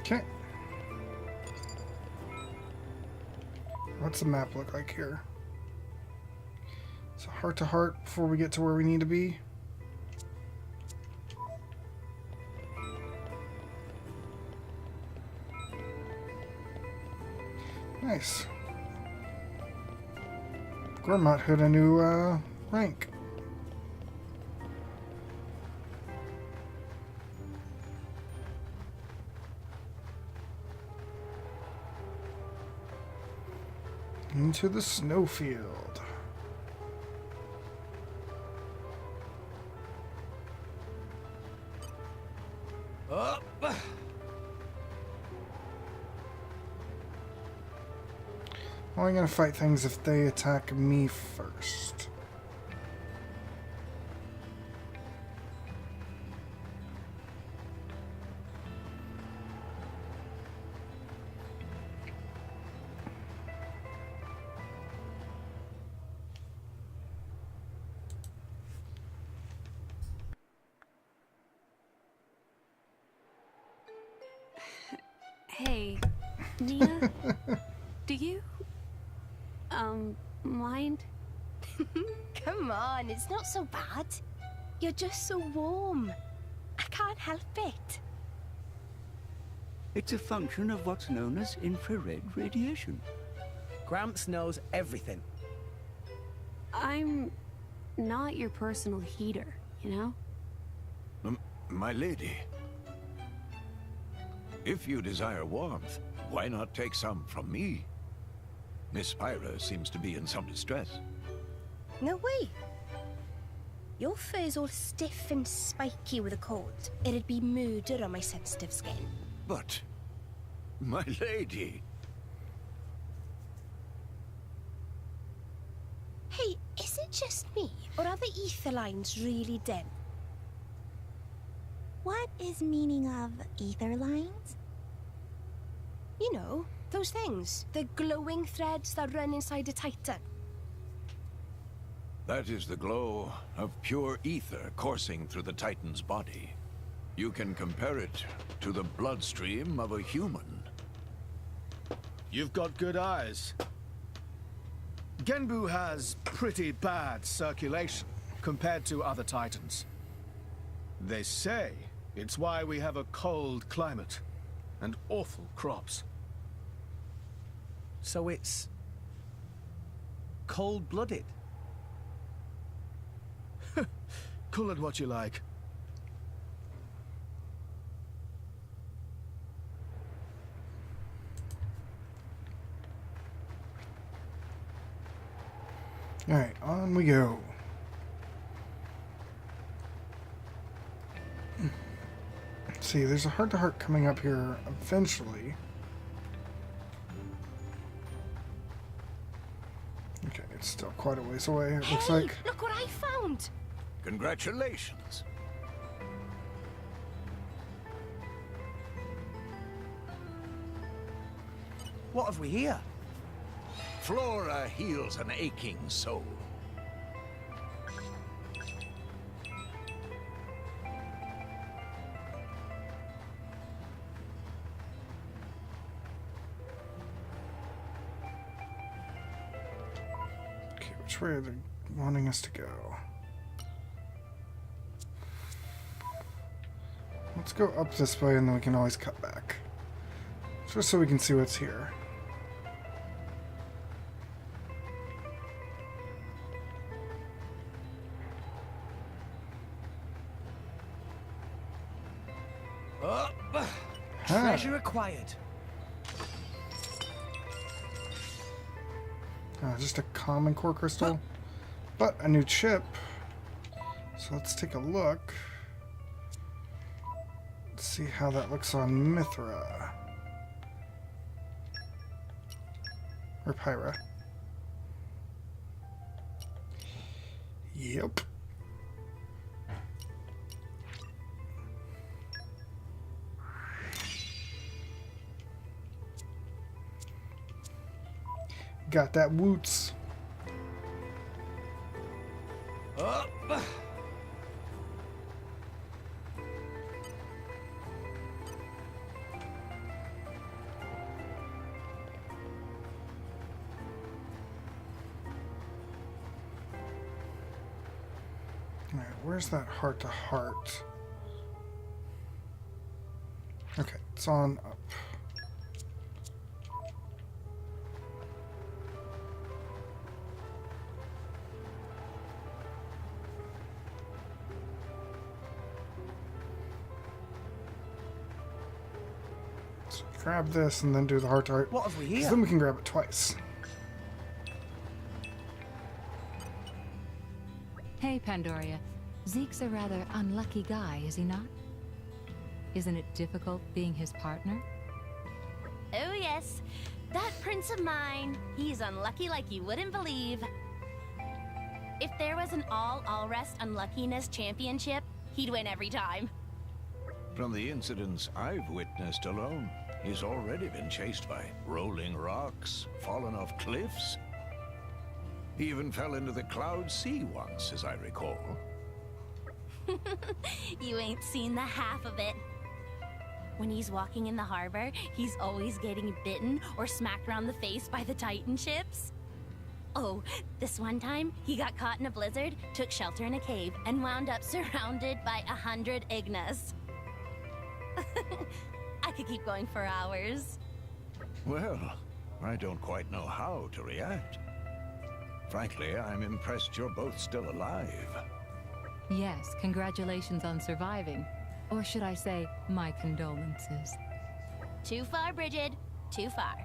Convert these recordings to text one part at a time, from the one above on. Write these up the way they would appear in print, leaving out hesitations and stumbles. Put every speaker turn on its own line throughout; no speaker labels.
Okay. What's the map look like here? So heart to heart before we get to where we need to be. Nice. Gormott hit a new rank. Into the snowfield.
Up.
I'm only gonna fight things if they attack me first.
Hey, Nia, do you, mind?
Come on, it's not so bad. You're just so warm. I can't help it.
It's a function of what's known as infrared radiation.
Gramps knows everything.
I'm not your personal heater, you know?
My lady, if you desire warmth, why not take some from me? Miss Pyra seems to be in some distress.
No way. Your fur's all stiff and spiky with a cold. It'd be murder on my sensitive skin.
But, my lady...
Hey, is it just me, or are the ether lines really dim?
What is meaning of ether lines?
You know, those things. The glowing threads that run inside a titan.
That is the glow of pure ether coursing through the Titan's body. You can compare it to the bloodstream of a human.
You've got good eyes. Genbu has pretty bad circulation compared to other Titans. They say it's why we have a cold climate and awful crops.
So it's... cold-blooded.
Call it what you like.
Alright, on we go. Let's see, there's a heart-to-heart coming up here eventually. Okay, it's still quite a ways away, it looks like.
Look what I found!
Congratulations.
What have we here?
Flora heals an aching soul.
Okay, which way are they wanting us to go? Let's go up this way and then we can always cut back. Just so we can see what's here.
Up.
Ah.
Treasure acquired.
Just a common core crystal, but a new chip. So let's take a look. Let's see how that looks on Mithra. Or Pyra. Yep. Got that woots.
Up.
Alright, where's that heart to heart? Okay, it's on up. So grab this and then do the heart to heart.
What have we
'Cause
here?
then we can grab it twice.
Hey, Pandoria. Zeke's a rather unlucky guy, is he not? Isn't it difficult being his partner?
Oh, yes. That prince of mine, he's unlucky like you wouldn't believe. If there was an all-rest unluckiness championship, he'd win every time.
From the incidents I've witnessed alone, he's already been chased by rolling rocks, fallen off cliffs. He even fell into the Cloud Sea once, as I recall.
You ain't seen the half of it. When he's walking in the harbor, he's always getting bitten or smacked around the face by the Titan ships. Oh, this one time, he got caught in a blizzard, took shelter in a cave, and wound up surrounded by 100 Ignas. I could keep going for hours.
Well, I don't quite know how to react. Frankly, I'm impressed you're both still alive.
Yes, congratulations on surviving. Or should I say, my condolences.
Too far, Bridget. Too far.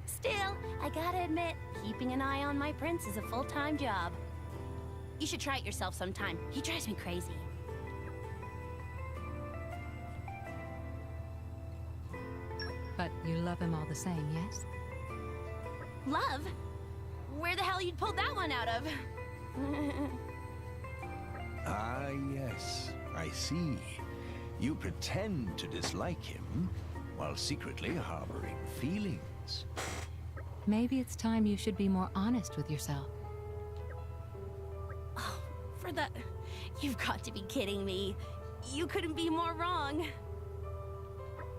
Still, I gotta admit, keeping an eye on my prince is a full-time job. You should try it yourself sometime. He drives me crazy.
But you love him all the same, yes?
Love? Where the hell you'd pulled that one out of?
Ah, yes, I see. You pretend to dislike him, while secretly harboring feelings.
Maybe it's time you should be more honest with yourself.
Oh, for the... You've got to be kidding me. You couldn't be more wrong.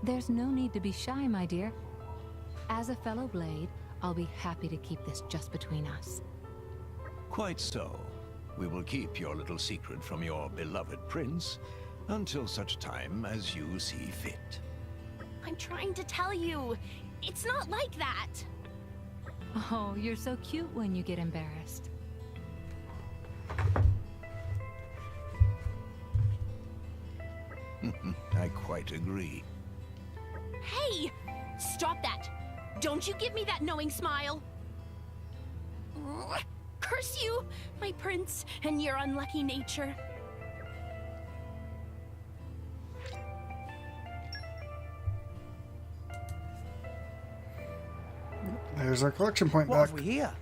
There's no need to be shy, my dear. As a fellow Blade, I'll be happy to keep this just between us.
Quite so. We will keep your little secret from your beloved prince until such time as you see fit.
I'm trying to tell you. It's not like that.
Oh, you're so cute when you get embarrassed.
I quite agree.
Hey! Stop that! Don't you give me that knowing smile! Curse you, my prince, and your unlucky nature.
There's our collection point
What
back.
have we here?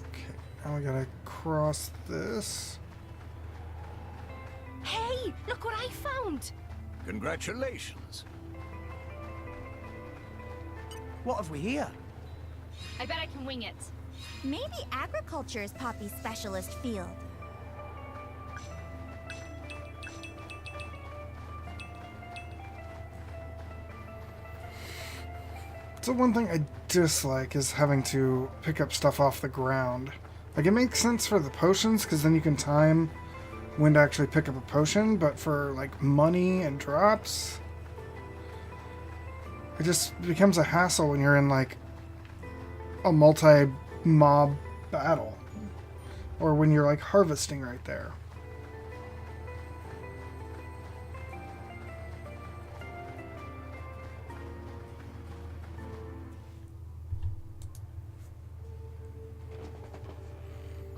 Okay, now we gotta cross this.
Hey, look what I found!
Congratulations.
What have we here?
I bet I can wing it.
Maybe agriculture is Poppy's specialist field.
So one thing I dislike is having to pick up stuff off the ground. Like, it makes sense for the potions, because then you can time when to actually pick up a potion, but for, like, money and drops, it just becomes a hassle when you're in, like, a multi-mob battle. Or when you're, like, harvesting right there.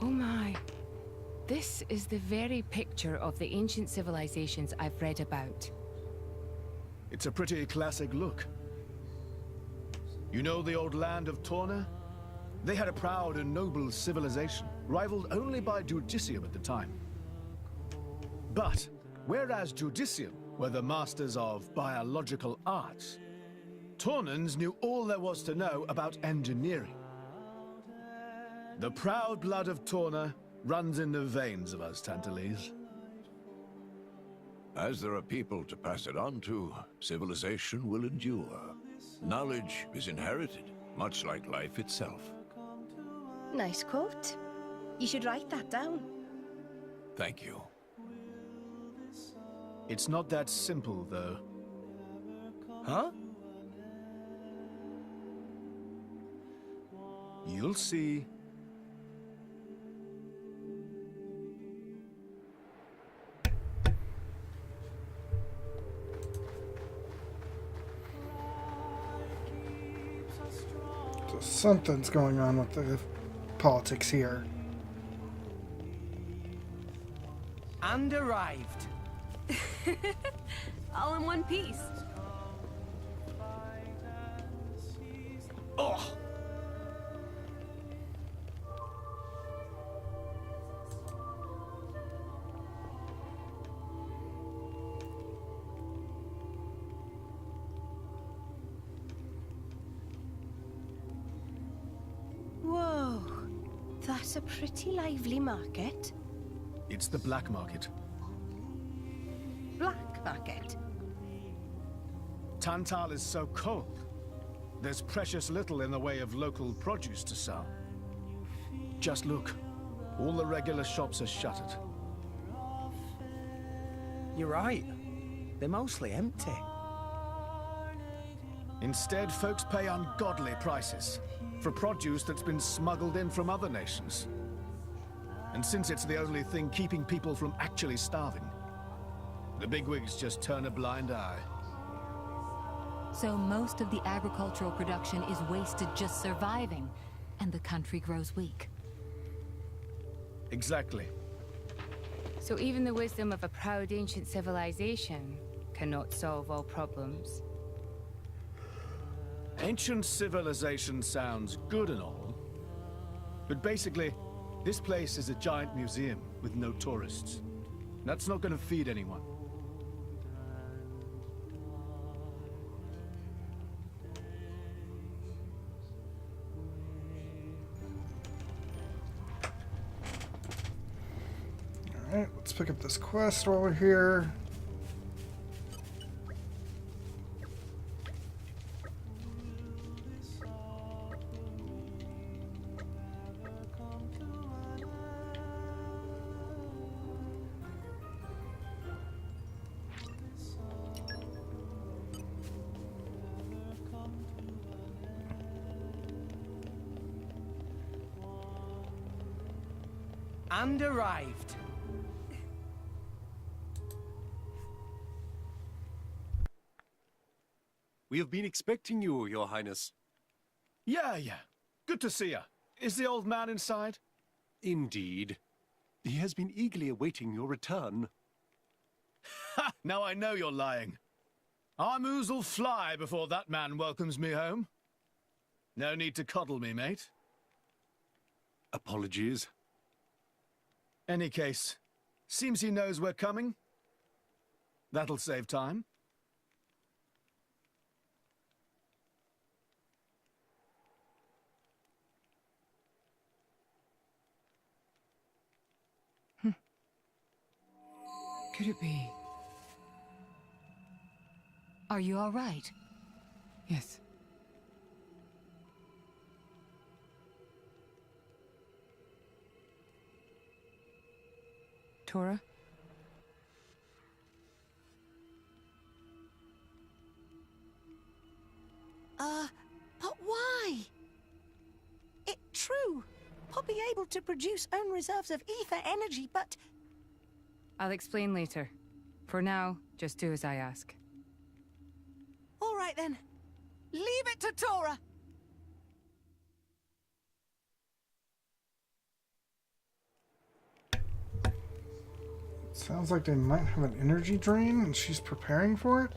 Oh my. This is the very picture of the ancient civilizations I've read about.
It's a pretty classic look. You know the old land of Torna? They had a proud and noble civilization, rivaled only by Judicium at the time. But, whereas Judicium were the masters of biological arts, Tornans knew all there was to know about engineering. The proud blood of Torna runs in the veins of us Tantalese.
As there are people to pass it on to, civilization will endure. Knowledge is inherited, much like life itself.
Nice quote. You should write that down.
Thank you.
It's not that simple, though.
Huh?
You'll see.
So something's going on with the politics here.
And arrived.
All in one piece.
Oh!
Whoa. That's a pretty lively market.
It's the black market.
Black market?
Tantal is so cold. There's precious little in the way of local produce to sell. Just look. All the regular shops are shuttered.
You're right. They're mostly empty.
Instead, folks pay ungodly prices for produce that's been smuggled in from other nations. And since it's the only thing keeping people from actually starving, the bigwigs just turn a blind eye.
So most of the agricultural production is wasted just surviving, and the country grows weak.
Exactly.
So even the wisdom of a proud ancient civilization cannot solve all problems.
Ancient civilization sounds good and all, but basically, this place is a giant museum with no tourists. That's not going to feed anyone.
Alright, let's pick up this quest while we're here.
And arrived.
We have been expecting you, Your Highness.
Yeah. Good to see you. Is the old man inside?
Indeed. He has been eagerly awaiting your return.
Ha! Now I know you're lying. Our moos'll fly before that man welcomes me home. No need to coddle me, mate.
Apologies.
Any case, seems he knows we're coming. That'll save time.
Could it be?
Are you all right?
Yes. Tora?
But why? It's true. Poppy able to produce own reserves of ether energy, but...
I'll explain later. For now, just do as I ask.
All right then. Leave it to Tora.
Sounds like they might have an energy drain and she's preparing for it.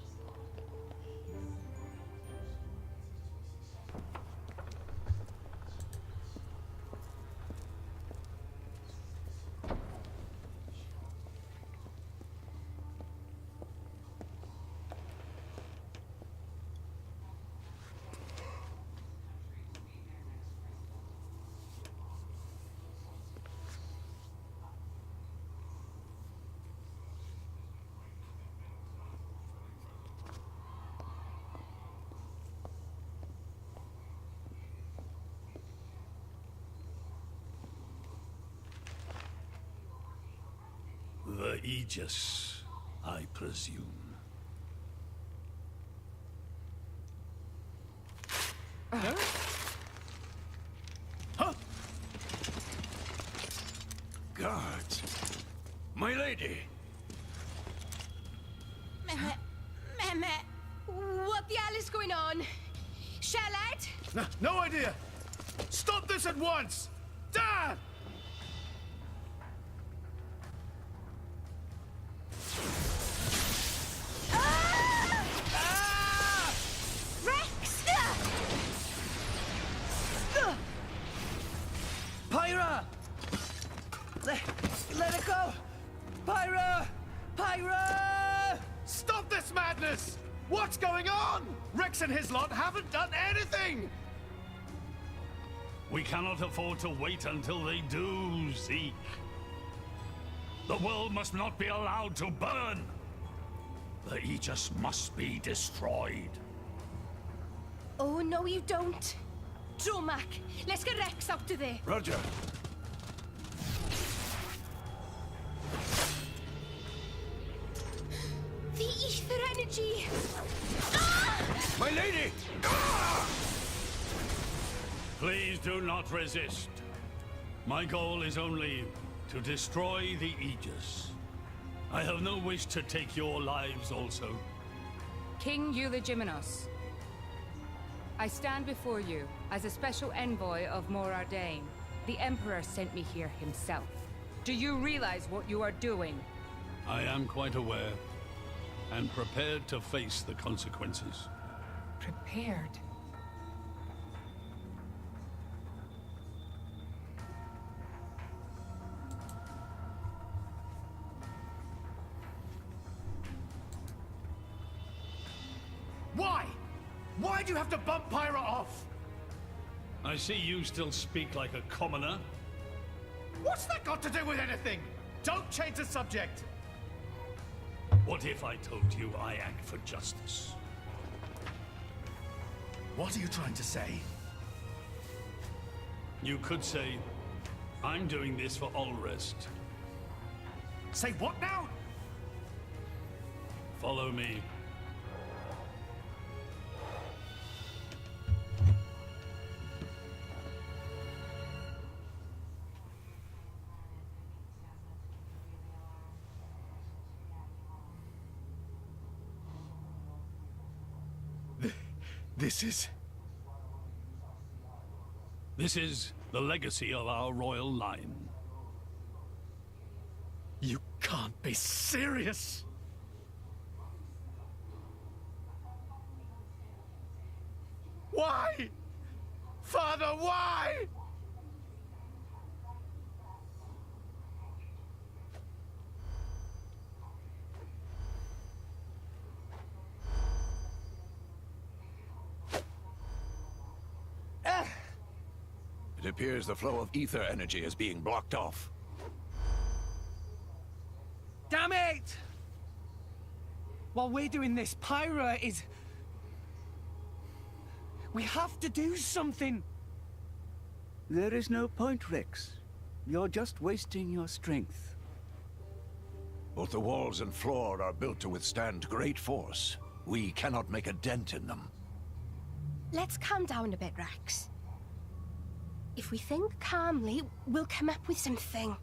Aegis, I presume.
Huh? Guards! My lady!
What the hell is going on? Shellad?
No idea! Stop this at once! Dad!
Rex! Pyra! Let it go! Pyra! Pyra!
Stop this madness! What's going on? Rex and his lot haven't done anything!
We cannot afford to wait until they do, Zeke. The world must not be allowed to burn. The Aegis must be destroyed.
Oh, no, you don't. Dromac, let's get Rex out of there.
Roger.
The ether energy!
My lady!
Please do not resist. My goal is only to destroy the Aegis. I have no wish to take your lives also.
King Eulogimenos, I stand before you as a special envoy of Morardain. The Emperor sent me here himself. Do you realize what you are doing?
I am quite aware, and prepared to face the consequences.
Prepared?
Why? Why do you have to bump Pyra off?
I see you still speak like a commoner.
What's that got to do with anything? Don't change the subject!
What if I told you I act for justice?
What are you trying to say?
You could say, I'm doing this for Ulrest.
Say what now?
Follow me. This is the legacy of our royal line.
You can't be serious! Why? Father, why?
It appears the flow of ether energy is being blocked off.
Damn it! While we're doing this, Pyra is... We have to do something!
There is no point, Rex. You're just wasting your strength.
Both the walls and floor are built to withstand great force. We cannot make a dent in them.
Let's calm down a bit, Rex. If we think calmly, we'll come up with something.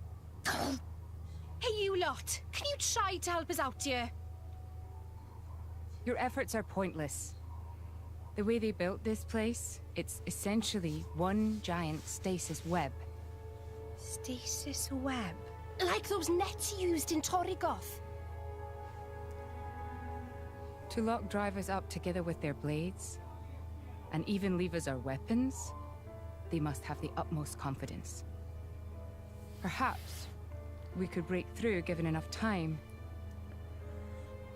Hey, you lot! Can you try to help us out here? Your efforts are pointless. The way they built this place, it's essentially one giant stasis web.
Stasis web? Like those nets used in Torrigoth?
To lock drivers up together with their blades, and even leave us our weapons, they must have the utmost confidence. Perhaps we could break through given enough time.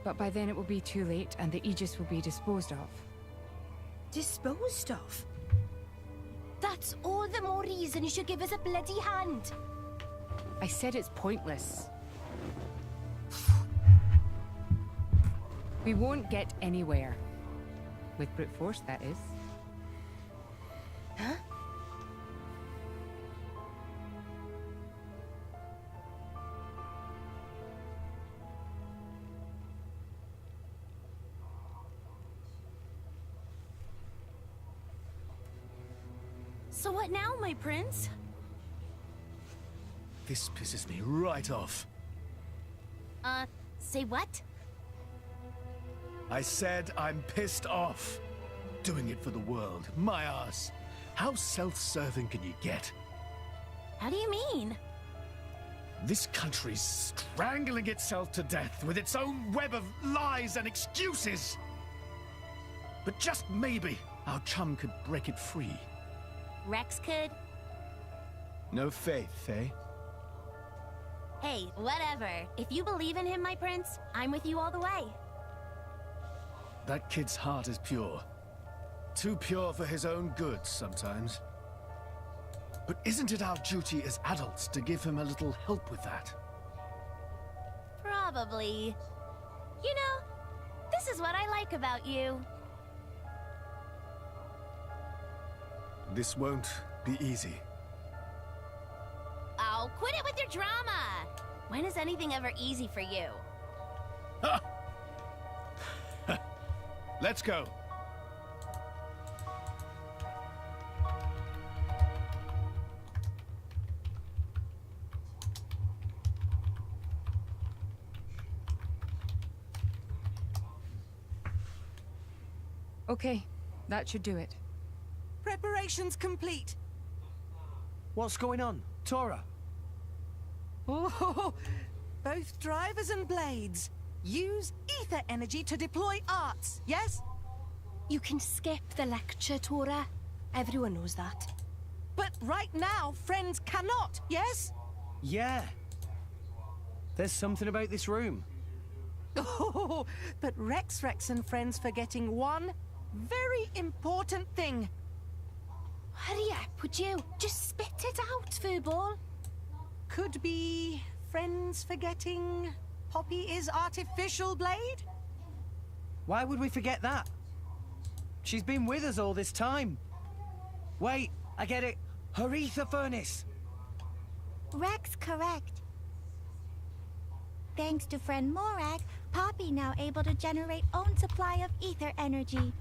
But by then it will be too late and the Aegis will be disposed of.
Disposed of? That's all the more reason you should give us a bloody hand.
I said it's pointless. We won't get anywhere. With brute force, that is.
Huh?
So what now, my prince?
This pisses me right off.
Say what?
I said I'm pissed off. Doing it for the world. My ass. How self-serving can you get?
How do you mean?
This country's strangling itself to death with its own web of lies and excuses. But just maybe our chum could break it free.
Rex could?
No faith, eh?
Hey, whatever. If you believe in him, my prince, I'm with you all the way.
That kid's heart is pure. Too pure for his own good sometimes. But isn't it our duty as adults to give him a little help with that?
Probably. You know, this is what I like about you.
This won't be easy.
Oh, quit it with your drama! When is anything ever easy for you?
Let's go.
Okay, that should do it.
Preparations complete.
What's going on? Tora?
Oh, both drivers and blades. Use ether energy to deploy arts, yes?
You can skip the lecture, Tora. Everyone knows that.
But right now, friends cannot, yes?
Yeah. There's something about this room.
Oh, but Rex and friends forgetting one very important thing.
Hurry up, would you? Just spit it out, Furball.
Could be friends forgetting Poppy is artificial blade?
Why would we forget that? She's been with us all this time. Wait, I get it. Her ether furnace.
Rex correct. Thanks to friend Morag, Poppy now able to generate own supply of ether energy.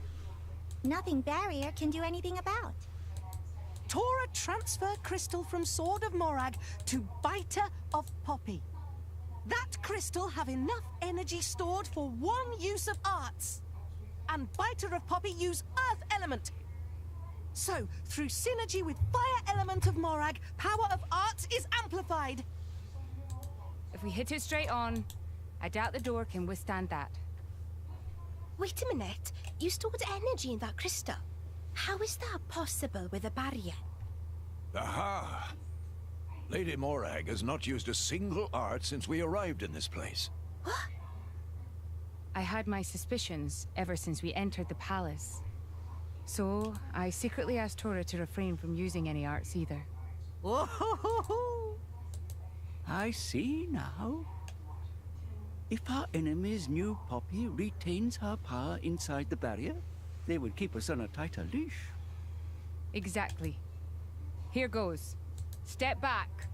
Nothing barrier can do anything about.
Tora transfer crystal from Sword of Morag to Biter of Poppy. That crystal have enough energy stored for one use of arts. And Biter of Poppy use Earth element. So, through synergy with Fire element of Morag, power of arts is amplified.
If we hit it straight on, I doubt the door can withstand that.
Wait a minute. You stored energy in that crystal. How is that possible with a barrier?
Aha! Lady Morag has not used a single art since we arrived in this place.
What?
I had my suspicions ever since we entered the palace. So, I secretly asked Tora to refrain from using any arts either.
Whoa! I see now. If our enemies knew Poppy retains her power inside the barrier, they would keep us on a tighter leash.
Exactly. Here goes. Step back.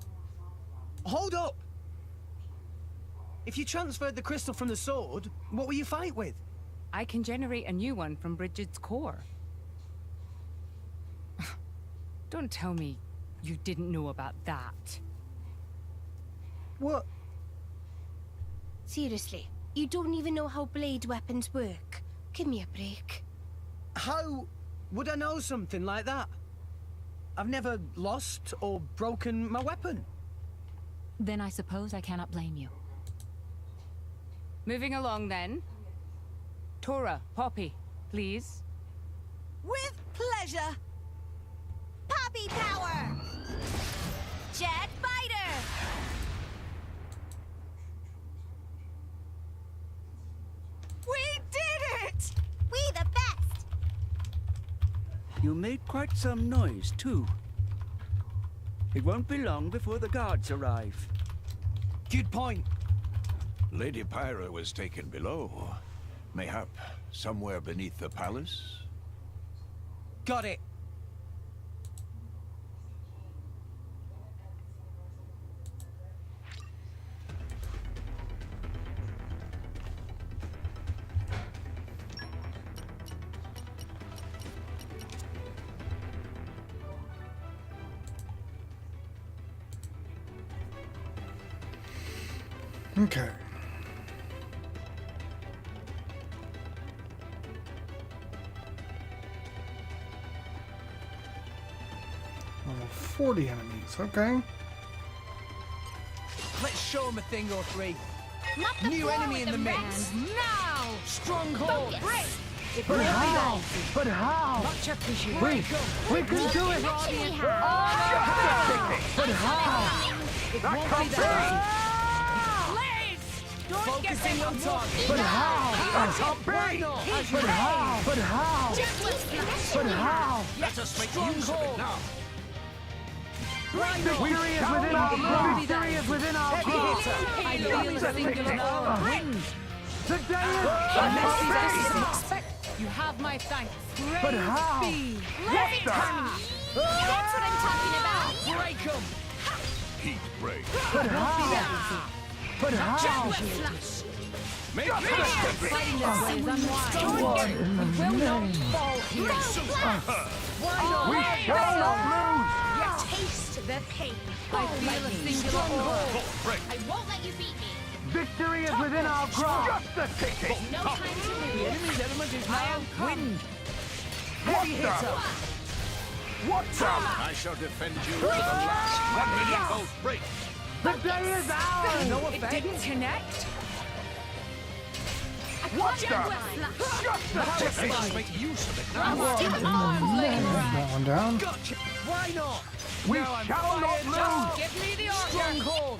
Hold up! If you transferred the crystal from the sword, what will you fight with?
I can generate a new one from Bridget's core. Don't tell me you didn't know about that.
What?
Seriously, you don't even know how blade weapons work. Give me a break.
How would I know something like that? I've never lost or broken my weapon.
Then I suppose I cannot blame you.
Moving along then. Tora, Poppy, please.
With pleasure.
Poppy power! Jet Biter!
We did it!
We the best!
You made quite some noise, too. It won't be long before the guards arrive.
Good point.
Lady Pyra was taken below. Mayhap somewhere beneath the palace?
Got it.
Okay. Level 40 enemies, okay.
Let's show him a thing or three.
Mop the
New
floor
enemy
with
in the
them,
mix.
Rex.
Now! Stronghold!
Focus.
Break! It
But
will be
how?
done.
But how?
Much appreciated.
We can do it. But how?
It won't be that easy. Focusing on target.
But how?
Why not?
But how? But how? But how?
Let us make use of it now.
Victory is within our grasp. Victory is within our grasp.
I feel a singular wind.
Today
Expect you have my thanks.
But how?
What the? That's what I'm talking about.
Break them.
Heat break.
But how? But how?
Make
Fighting this way is unwise.
What in the name? We shall not lose.
Taste the pain.
I feel a singular aura.
I won't let you beat me.
Victory is within our grasp. Just a ticket.
No time to
The
lose.
enemy's element is now wind. Heavy hitter.
What's up?
I shall defend you to the last. 1 minute volt break.
The day is ours.
No
It
effect.
didn't connect.
What's up? Just a ticket.
Let us make use of it now.
That one down.
Gotcha. Why not?
We
Now I'm
shall not
fired up.
lose.
Give me the order.
Stronghold.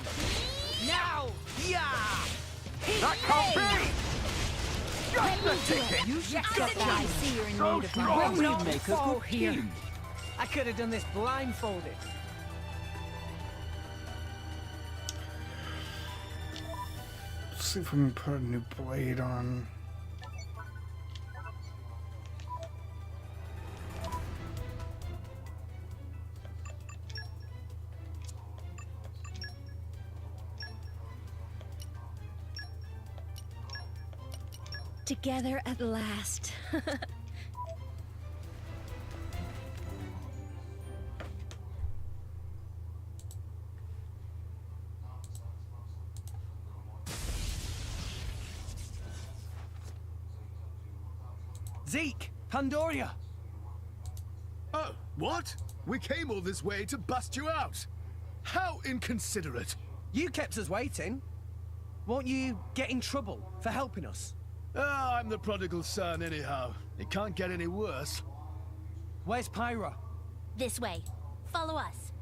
Now. Yeah.
That can't be. Just a ticket.
You should
Stop that. I see you're in
So
need of me.
strong.
Will
Will
not
make a
fall
good
here.
team. I could have done this blindfolded.
Let's see if we can put a new blade on.
Together at last.
Zeke, Pandoria.
Oh, what? We came all this way to bust you out. How inconsiderate.
You kept us waiting. Won't you get in trouble for helping us?
Ah, I'm the prodigal son anyhow. It can't get any worse.
Where's Pyra?
This way. Follow us.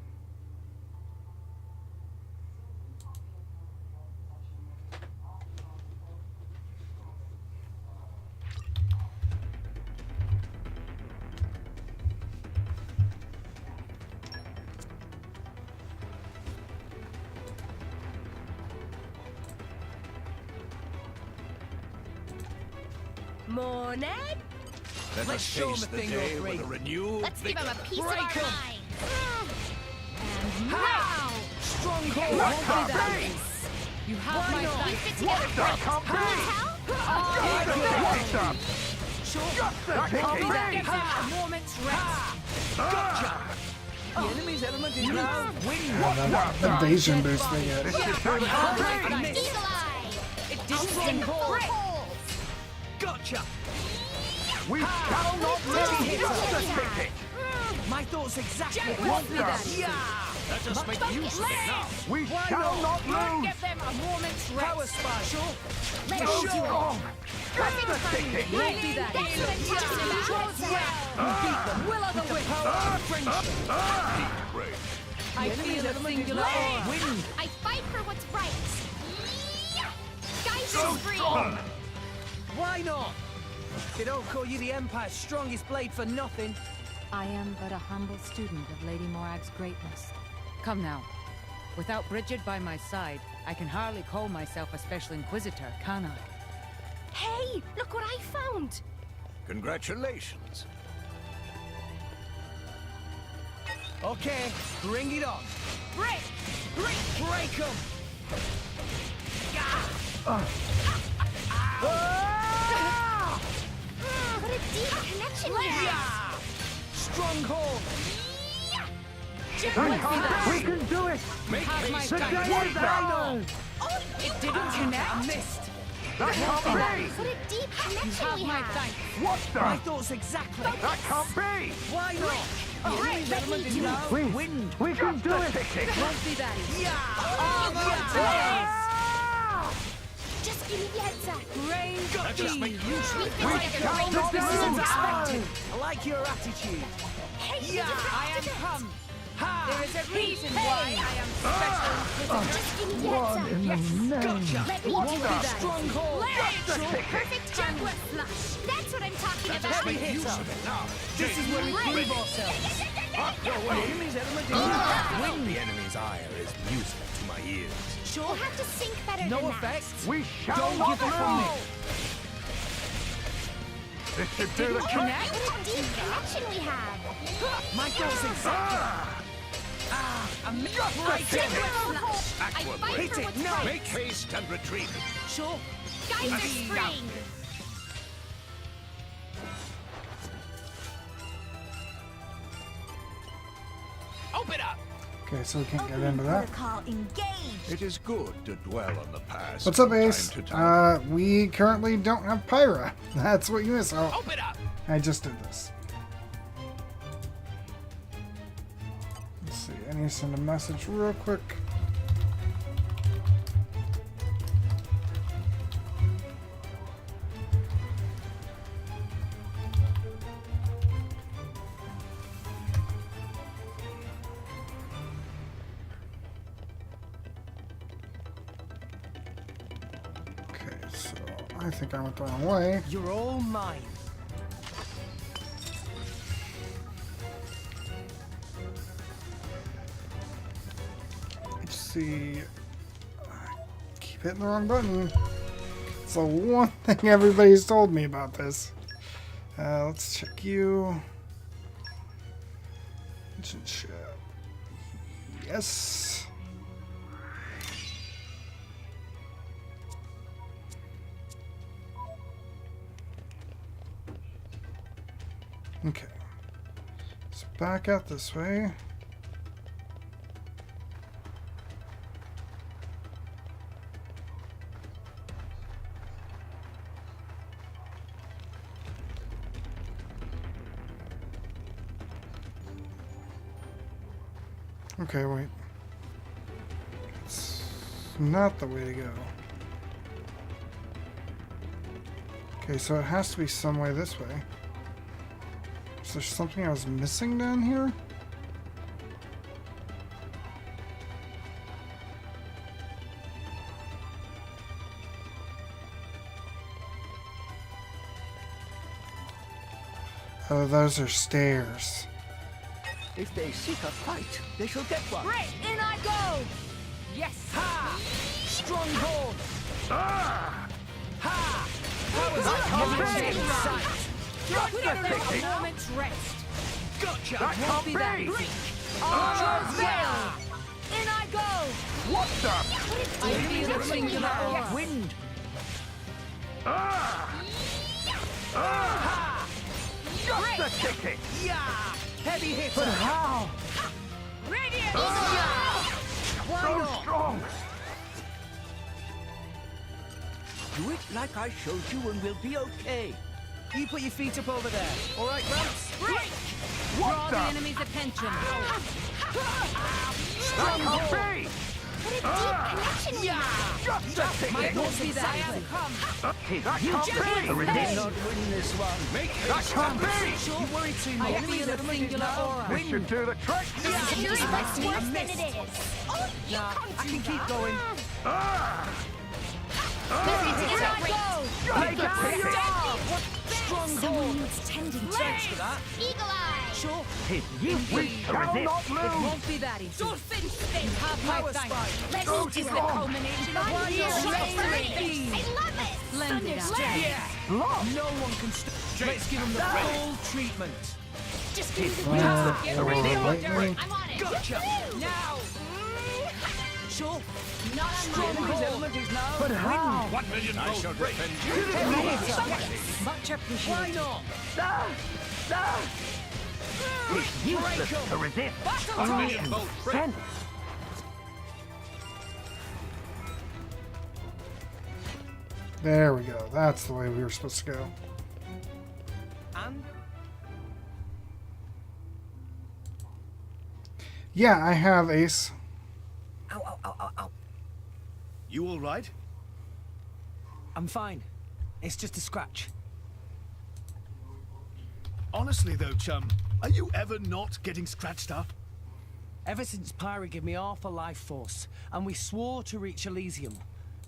Morning.
Let
Let's
us
show 'em
face
a
the
thing or
day
three.
with a renewed
Let's give him a piece of
Break
our
'em.
mind.
How? Stronghold.
What's
Won't be
up?
that
Hey!
easy.
You have
Why
my
not?
We
thanks.
fit together
That
great.
can't be.
Huh?
Just a ticket. Just a ticket.
Give them a moment's rest.
Gotcha. The enemy's element is now wind.
Yeah, that evasion boost they get.
This is who the
I missed.
Eagle eye.
It didn't
Stronghold.
Holes.
Gotcha.
We shall not lose. Just a ticket.
My thoughts exactly.
Won't be that easy.
Yeah.
Let us make use of it now.
We shall not lose.
Give them a moment's
Power
rest.
special.
Let's
So
do it.
strong. Just a ticket.
Won't be that
That's
easy.
what I'm talking about.
Will of the wisp.
Power of friendship.
Heat break.
I feel a singular aura.
Wind.
I fight for what's right. Yeah. Guys
So
is free.
strong.
Why not? They don't call you the Empire's strongest blade for nothing.
I am but a humble student of Lady Morag's greatness. Come now. Without Bridget by my side, I can hardly call myself a Special Inquisitor, can I?
Hey, look what I found.
Congratulations.
Okay, bring it on. Break! Break 'em!
What a deep connection we have.
Stronghold!
We can do it!
Make
the
the
day is ours!
It didn't connect. I missed.
That can't be!
What a deep
You
connection
have
we
my
have.
thanks.
What the?
My thoughts exactly.
That can't be!
Why not? The enemy's element is now wind.
We can do it!
Won't be that easy.
Just give me the heads up.
Rain
That just make use of it.
We shall not
This is
lose!
unexpected. I like your attitude.
Hey,
Yeah, I am come. There is a reason why I am special inquisitor.
Just give me the heads up.
Gotcha.
Let me
Won't
do
be
that.
that
Stronghold.
Perfect jaguar flush. That's what I'm talking about.
Heavy hitter.
Now,
This is where we prove ourselves. The enemy's element is now wind.
The enemy's ire is music to my ears.
We'll have to sync better
No
than
effect.
We shall
Don't
not
give up on me.
lose! This should do the trick!
What a deep connection we have.
My thoughts exactly. I'm right
Jaguar flush. I
Aqua
fight
Hit
for
it,
what's
no.
right.
Make haste and retreat.
Sure.
Geyser spring.
open up.
Okay, so we can't get into that.
Protocol engaged.
It is good to dwell on the past.
What's up,
from
Ace?
time to time.
We currently don't have Pyra. That's what you miss. Oh,
Open up.
I just did this. Let's see. I need to send a message real quick. Okay, so I think I went the wrong way.
You're all mine.
Let's see. I keep hitting the wrong button. It's the one thing everybody's told me about this. Let's check you. Relationship. Yes. Okay. So back out this way. Okay, wait. It's not the way to go. Okay, so it has to be some way this way. Is there something I was missing down here? Oh, those are stairs.
If they seek a fight, they shall get one.
Right, in I go! Yes!
Ha! Stronghold!
Ah!
Ha! How is I coming in sight?
We don't have a moment's rest.
Gotcha!
That can't be!
Archer's veil! In I go!
What the?
I feel a singular aura.
Wind!
Ah! Ah! Just the ticket!
Yeah! Heavy hitter!
But how?
Radiant!
Why
So
not?
strong!
Do it like I showed you and we'll be okay.
You put your feet up over there. All right, Gramps?
Break! Draw the enemy's attention.
That can't be!
What a deep connection we have.
Just the
My
ticket!
thoughts
I
exactly.
am come.
That can't
We
be!
did not win this one. Make
That can't be!
You worry too much.
I feel a singular aura.
This should do the trick!
This is much worse than it is. Oh, you
Nah,
can't
I
do
can keep
that.
going.
Ah!
In I go!
Take the ticket!
Stronghold!
Tending to
Thanks for that.
Eagle Eye.
Sure.
We shall not
It
lose!
won't be that easy.
Dolphin
You
spin.
have my
Power
thanks.
spike.
Let
Go
me do the
strong.
culmination of
Why
one year
not?
of
Rain
burning. I love it.
Splendid
Thunder
act.
Yeah.
Lost!
No one can stop. Let's give him the full treatment.
Just give me the
Fire
Get
or
ready.
lightning.
I'm on it.
Gotcha.
Now.
Sure.
Not on my
Stronghold
roll.
element is now
But how?
1 million
I shall
gold break.
defend you.
Heavy hitter.
Much
Why
appreciated.
not?
Ah! Ah! It's useless to resist. Only an strength.
There we go. That's the way we were supposed to go.
And
Yeah, I have Ace.
ow, ow, ow, ow, ow.
You all right?
I'm fine. It's just a scratch.
Honestly though, chum, are you ever not getting scratched up?
Ever since Pyra gave me half a life force, and we swore to reach Elysium,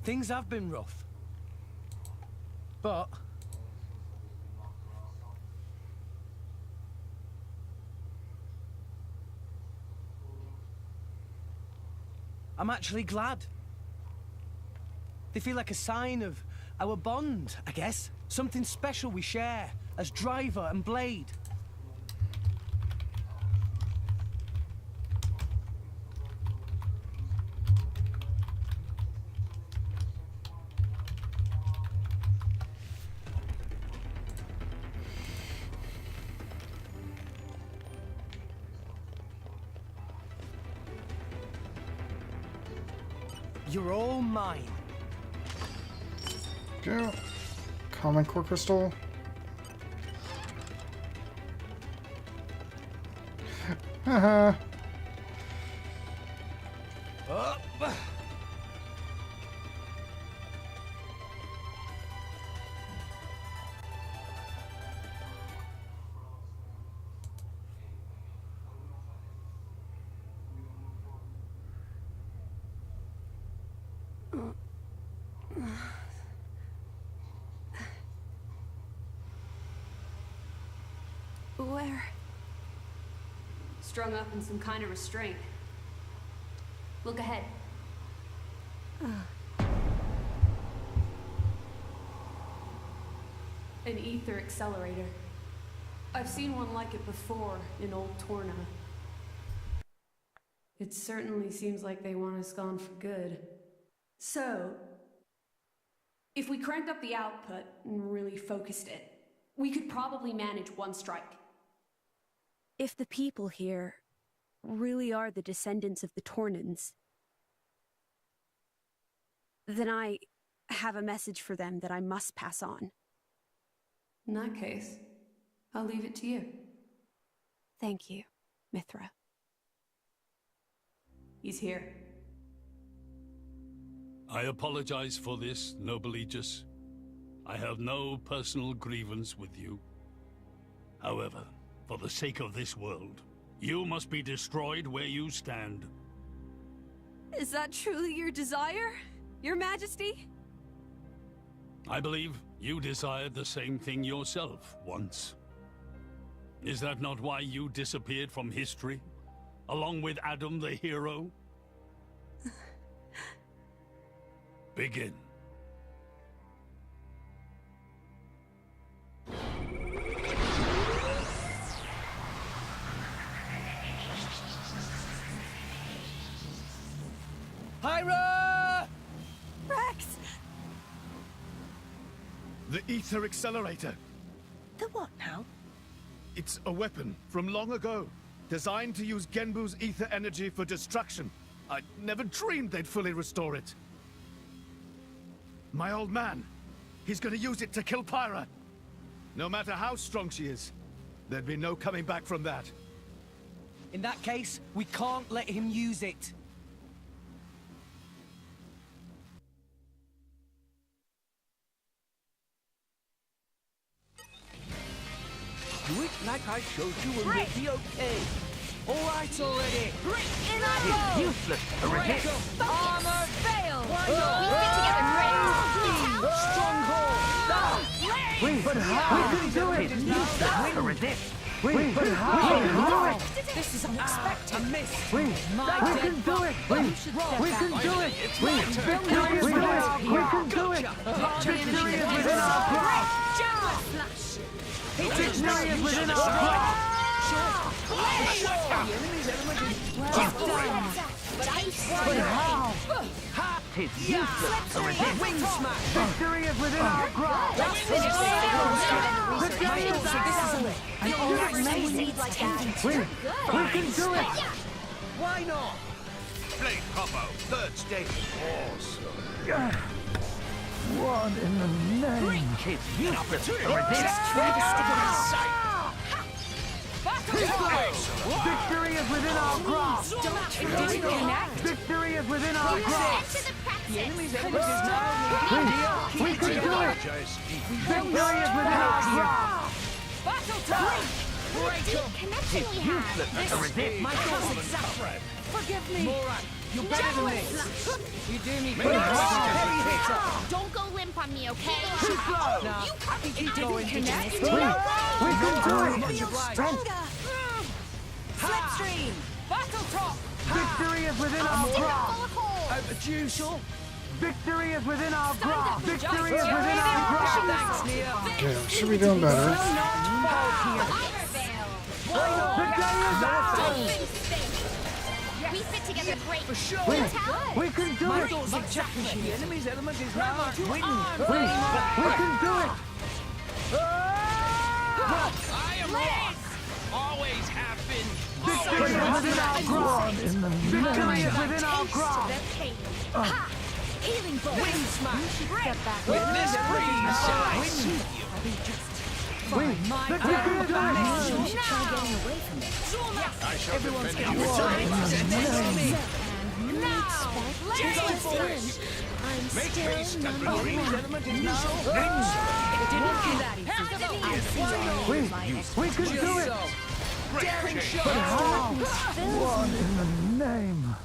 things have been rough. But I'm actually glad. They feel like a sign of our bond, I guess. Something special we share as driver and blade. You're all mine.
Go. Common core crystal. Haha.
Up.
Where? Strung up in some kind of restraint. Look ahead. An ether accelerator. I've seen one like it before in old Torna. It certainly seems like they want us gone for good. So, if we cranked up the output and really focused it, we could probably manage one strike.
If the people here really are the descendants of the Tornans, then I have a message for them that I must pass on.
In that case, I'll leave it to you.
Thank you, Mithra.
He's here.
I apologize for this, noble Aegis. I have no personal grievance with you. However, for the sake of this world, you must be destroyed where you stand.
Is that truly your desire, Your Majesty?
I believe you desired the same thing yourself once. Is that not why you disappeared from history, along with Adam the hero? Begin.
Pyra!
Rex!
The ether accelerator.
The what now?
It's a weapon from long ago, designed to use Genbu's ether energy for destruction. I never dreamed they'd fully restore it. My old man, he's gonna use it to kill Pyra. No matter how strong she is, there'd be no coming back from that.
In that case, we can't let him use it.
Do it like I showed you and we'll be okay.
All right already.
It's useless to resist.
Armor failed!
Stronghold!
But how? We can do it. It's useless to resist. But how?
This is unexpected.
A miss.
We can do it. We can do it. Victory is within our grasp. Victory is within our grasp. Victory is within our grasp.
Well done.
But how? 'Tis useless to resist.
Wing smash!
Victory is within our grasp.
That's
finished.
The day is ours!
We can do it.
Why not?
Blade Popo, third stage. Awesome.
One in the name. 'Tis useless to resist. Victory is within our grasp. Victory is within our grasp.
The enemy's
We can do it. Victory is within our grasp.
Battle time!
connection we have.
Useless to resist.
My thoughts exactly.
Forgive me!
Morag, you're better than this. You do me
Make it
heavy hitter.
Don't go limp on me, okay?
Too slow.
Nah,
You
I think you
didn't
going
connect.
We can do it.
Much obliged.
Stronger! Slipstream! Battle top!
Victory is within our grasp.
Juice.
Victory is within our grasp. Victory is within our grasp.
Thanks, Nia.
Okay, we should be doing better.
The day is ours.
We fit together great.
For sure.
We can do
My
it.
thoughts exactly. The enemy's element is now winning.
We can do it.
I am Rock. Always have been.
Victory is within our grasp. Victory is within our grasp.
Healing bolt.
Wind smash.
With this breeze, I see you.
We can do it.
I shall
Everyone's
defend
getting
you. Make haste and
The
retreat.
enemy's element is now
We can do it.
daring shot.
One in the name.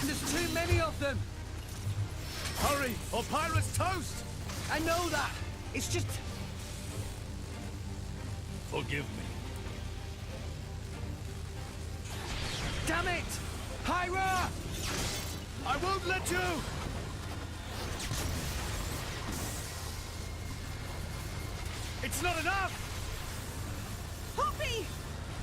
There's too many of them.
Hurry, or Pyra's toast!
I know that. It's just
Forgive me.
damn it, Pyra!
I won't let you! It's not enough!
Poppy!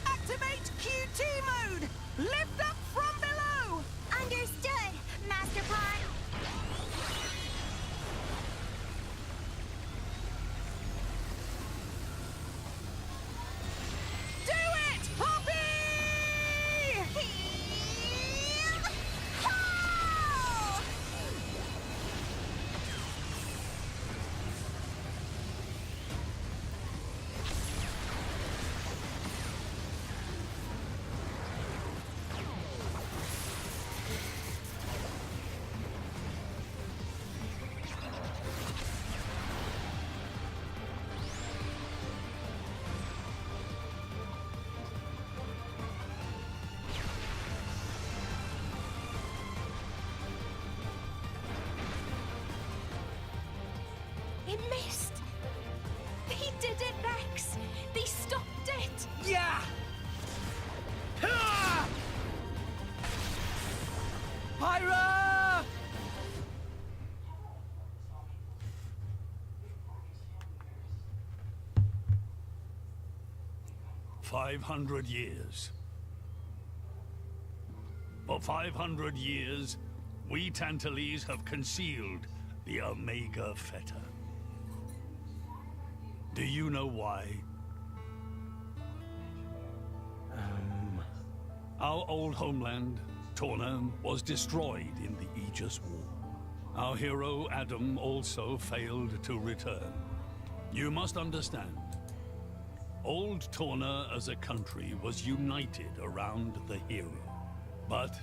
Activate QT mode! Lift up from below!
Understood, Master Pawn.
Do it, Poppy!
It missed. They did it, Rex. They stopped it.
Yeah! Ha! Pyra!
$500 For 500 years, we Tantalese have concealed the Omega Feta. Do you know why? Our old homeland, Torna, was destroyed in the Aegis War. Our hero, Adam, also failed to return. You must understand, old Torna as a country was united around the hero. But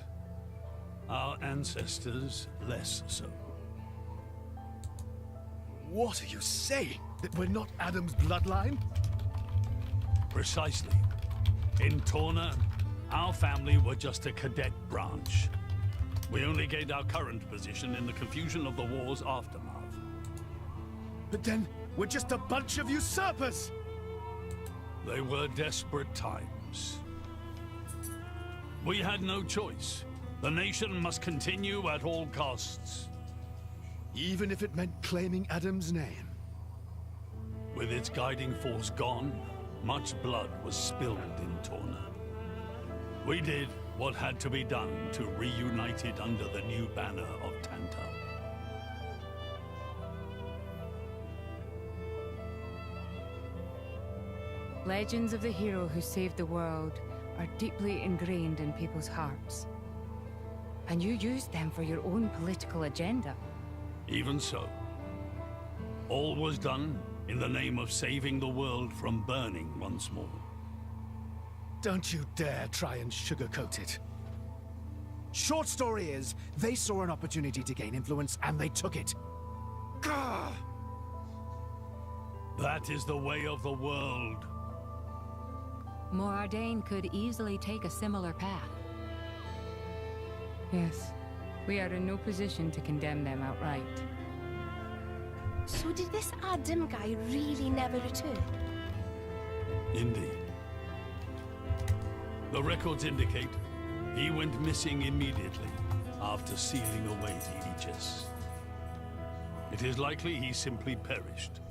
our ancestors less so.
What are you saying? That we're not Adam's bloodline?
Precisely. In Torna, our family were just a cadet branch. We only gained our current position in the confusion of the war's aftermath.
But then, we're just a bunch of usurpers!
They were desperate times. We had no choice. The nation must continue at all costs.
Even if it meant claiming Adam's name.
With its guiding force gone, much blood was spilled in Torna. We did what had to be done to reunite it under the new banner of Tanta.
Legends of the hero who saved the world are deeply ingrained in people's hearts. And you used them for your own political agenda.
Even so, all was done in the name of saving the world from burning once more.
Don't you dare try and sugarcoat it. Short story is, they saw an opportunity to gain influence and they took it. Gah!
That is the way of the world.
Morardain could easily take a similar path.
Yes, we are in no position to condemn them outright.
So did this Adam guy really never return?
Indeed. The records indicate he went missing immediately after sealing away the Aegis. It is likely he simply perished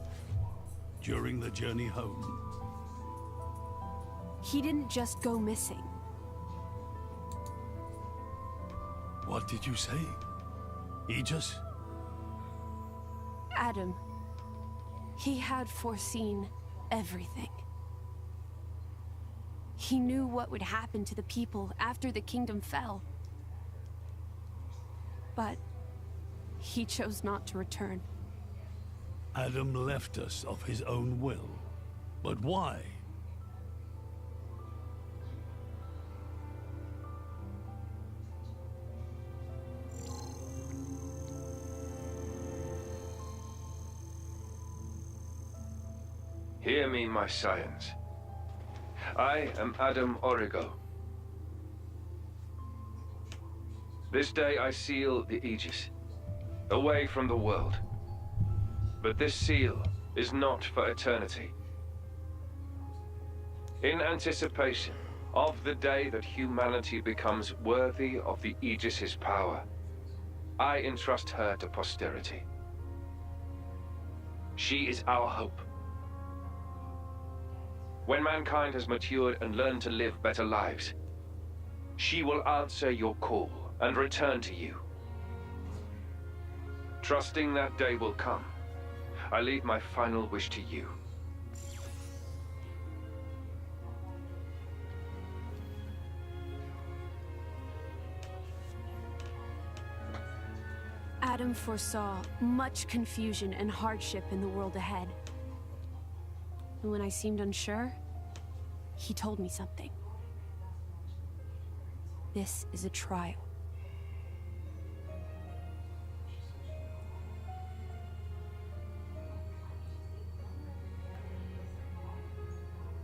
during the journey home.
He didn't just go missing.
What did you say? Aegis?
Adam. He had foreseen everything. He knew what would happen to the people after the kingdom fell. But he chose not to return.
Adam left us of his own will. But why?
Hear me, my scions. I am Adam Origo. This day I seal the Aegis, away from the world. But this seal is not for eternity. In anticipation of the day that humanity becomes worthy of the Aegis's power, I entrust her to posterity. She is our hope. When mankind has matured and learned to live better lives, she will answer your call and return to you. Trusting that day will come, I leave my final wish to you.
Adam foresaw much confusion and hardship in the world ahead. And when I seemed unsure, he told me something. This is a trial.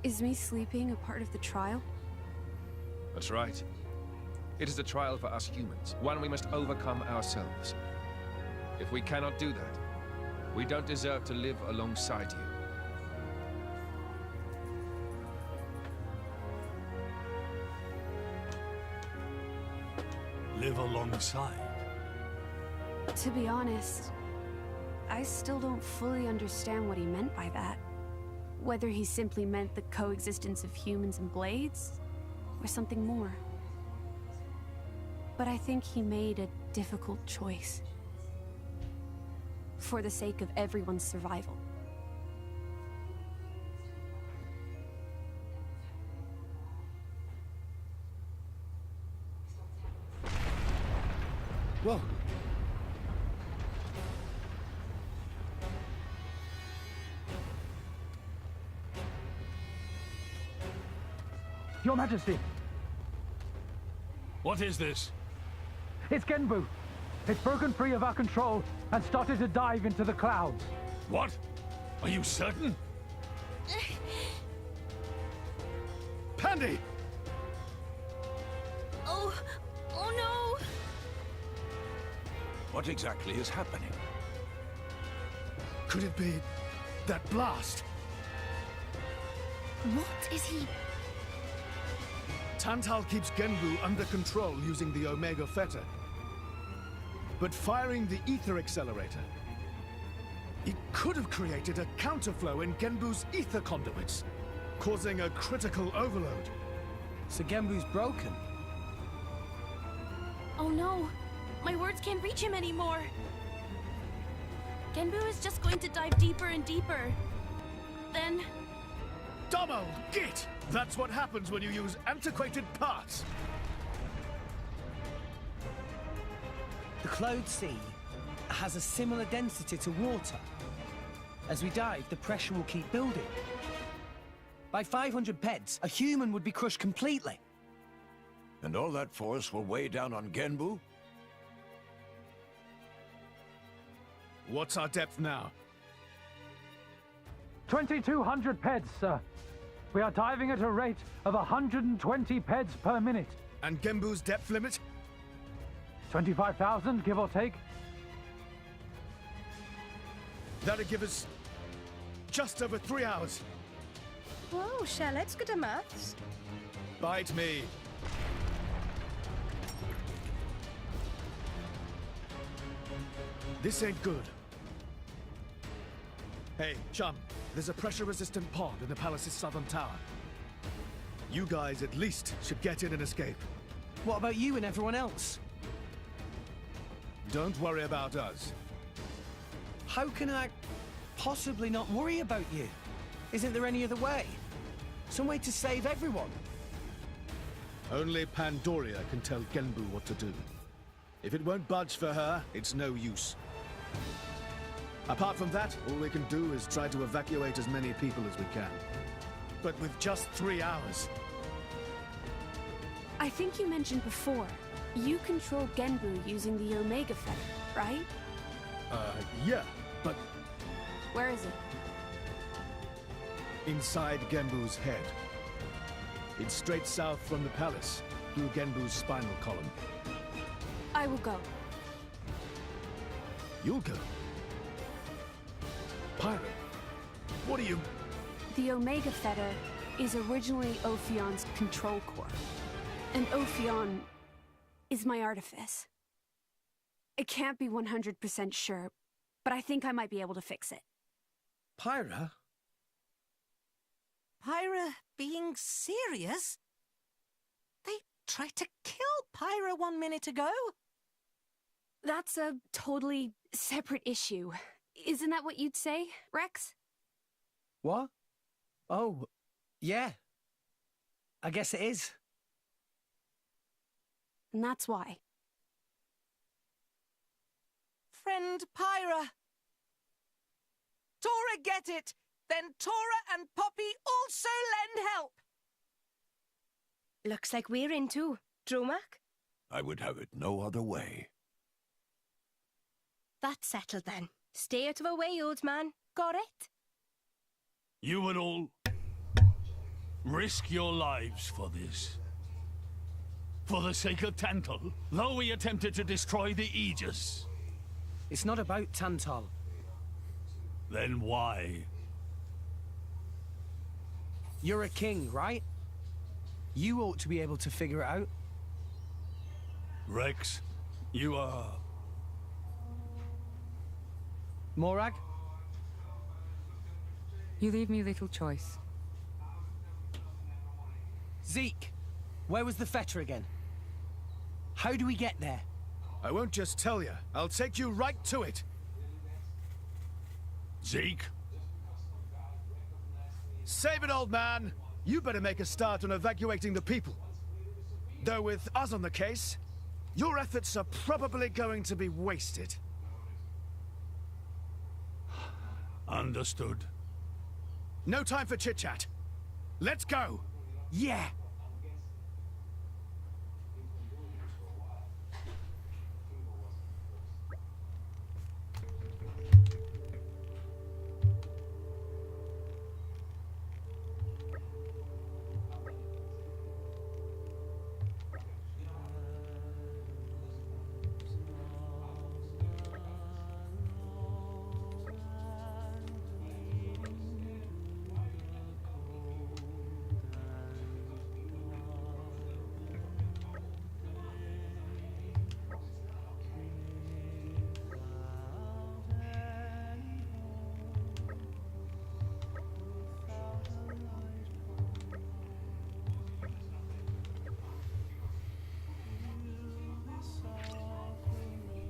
Is me sleeping a part of the trial?
That's right. It is a trial for us humans, one we must overcome ourselves. If we cannot do that, we don't deserve to live alongside you.
Live alongside?
To be honest, I still don't fully understand what he meant by that. Whether he simply meant the coexistence of humans and blades, or something more. But I think he made a difficult choice. For the sake of everyone's survival.
Whoa.
Your Majesty!
What is this?
It's Genbu. It's broken free of our control and started to dive into the clouds.
What? Are you certain?
Pandy!
Oh no!
What exactly is happening?
Could it be that blast?
What is he...
Tantal keeps Genbu under control using the Omega Fetter. But firing the ether accelerator, it could have created a counterflow in Genbu's ether conduits, causing a critical overload.
So Genbu's broken?
Oh no! My words can't reach him anymore! Genbu is just going to dive deeper and deeper. Then...
Dumbo! Git! That's what happens when you use antiquated parts!
The Cloud Sea has a similar density to water. As we dive, the pressure will keep building. By 500 peds, a human would be crushed completely.
And all that force will weigh down on Genbu?
What's our depth now?
2,200 peds, sir. We are diving at a rate of 120 peds per minute.
And Genbu's depth limit?
25,000, give or take.
That'd give us just over 3 hours.
Whoa, Shell, let's go to maths.
Bite me. This ain't good. Hey, chum, there's a pressure-resistant pod in the palace's southern tower. You guys at least should get in and escape.
What about you and everyone else?
Don't worry about us.
How can I possibly not worry about you? Isn't there any other way? Some way to save everyone?
Only Pandoria can tell Genbu what to do. If it won't budge for her, it's no use. Apart from that, all we can do is try to evacuate as many people as we can. But with just 3 hours.
I think you mentioned before, you control Genbu using the Omega Fetter, right?
Yeah, but
Where is it?
inside Genbu's head. It's straight south from the palace, through Genbu's spinal column.
I will go.
You'll go. Pyra, what are you...
The Omega Fetter is originally Ophion's control core. And Ophion is my artifice. I can't be 100% sure, but I think I might be able to fix it.
Pyra?
Pyra being serious? They tried to kill Pyra 1 minute ago.
That's a totally separate issue. Isn't that what you'd say, Rex?
What? Oh, yeah. I guess it is.
And that's why.
Friend Pyra. Tora get it! Then Tora and Poppy also lend help!
Looks like we're in too. Dromak?
I would have it no other way.
That's settled then. Stay out of our way, old man. Got it?
You would all risk your lives for this. For the sake of Tantal, though we attempted to destroy the Aegis.
It's not about Tantal.
Then why?
You're a king, right? You ought to be able to figure it out.
Rex, you are...
Morag?
You leave me little choice.
Zeke, where was the fetter again? How do we get there?
I won't just tell you. I'll take you right to it.
Zeke?
Save it, old man. You better make a start on evacuating the people. Though with us on the case, your efforts are probably going to be wasted.
Understood.
No time for chit-chat. Let's go!
Yeah!